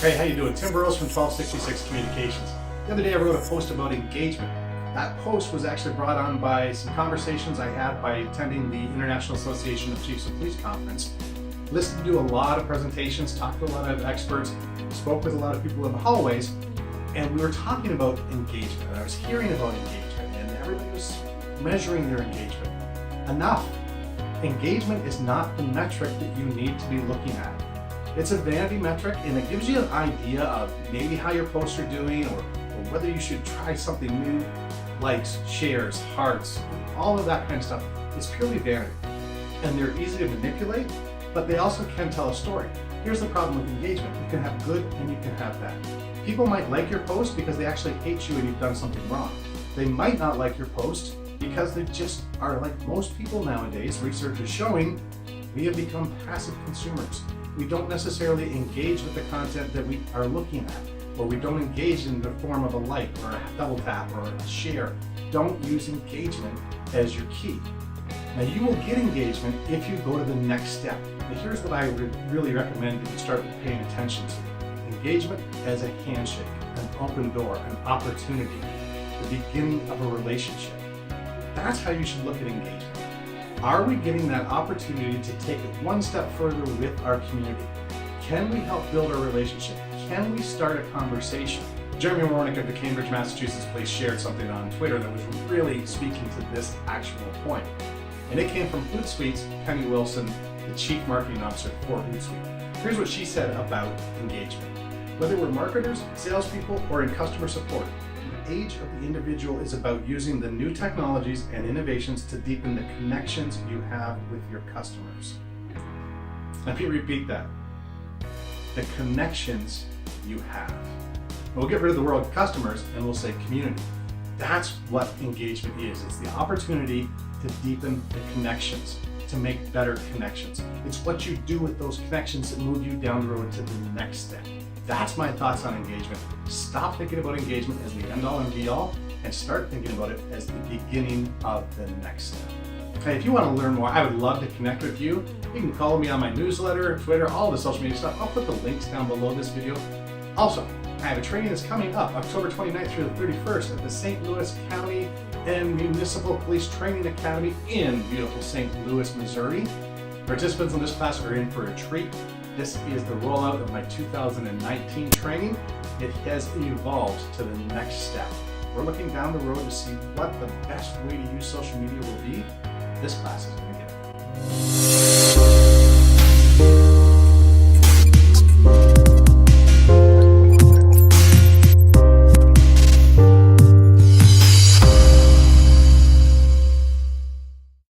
Hey, how you doing? Tim Burrows from 1266 Communications. The other day I wrote a post about engagement. That post was actually brought on by some conversations I had by attending the International Association of Chiefs of Police Conference. Listened to a lot of presentations, talked to a lot of experts, spoke with a lot of people in the hallways, and we were talking about engagement. I was hearing about engagement, and everybody was measuring their engagement. Enough. Engagement is not the metric that you need to be looking at. It's a vanity metric, and it gives you an idea of maybe how your posts are doing or whether you should try something new. Likes, shares, hearts, all of that kind of stuff. It's purely vanity. And they're easy to manipulate, but they also can tell a story. Here's the problem with engagement. You can have good and you can have bad. People might like your post because they actually hate you and you've done something wrong. They might not like your post because they just are like most people nowadays. Research is showing we have become passive consumers. We don't necessarily engage with the content that we are looking at, or we don't engage in the form of a like or a double tap or a share. Don't use engagement as your key. Now you will get engagement if you go to the next step. And here's what I would really recommend that you start paying attention to. Engagement as a handshake, an open door, an opportunity, the beginning of a relationship. That's how you should look at engagement. Are we getting that opportunity to take it one step further with our community? Can we help build a relationship? Can we start a conversation? Jeremy Warnick of the Cambridge, Massachusetts Police shared something on Twitter that was really speaking to this actual point. And it came from Hootsuite's Penny Wilson, the Chief Marketing Officer for Hootsuite. Here's what she said about engagement. Whether we're marketers, salespeople, or in customer support, the age of the individual is about using the new technologies and innovations to deepen the connections you have with your customers. Let me repeat that. The connections you have. We'll get rid of the word customers and we'll say community. That's what engagement is. It's the opportunity to deepen the connections, to make better connections. It's what you do with those connections that move you down the road to the next step. That's my thoughts on engagement. Stop thinking about engagement as the end-all and be-all and start thinking about it as the beginning of the next step. Hey, if you want to learn more, I would love to connect with you. You can follow me on my newsletter, Twitter, all the social media stuff. I'll put the links down below this video. Also, I have a training that's coming up October 29th through the 31st at the St. Louis County and Municipal Police Training Academy in beautiful St. Louis, Missouri. Participants in this class are in for a treat. This is the rollout of my 2019 training. It has evolved to the next step. We're looking down the road to see what the best way to use social media will be. This class is going to get it.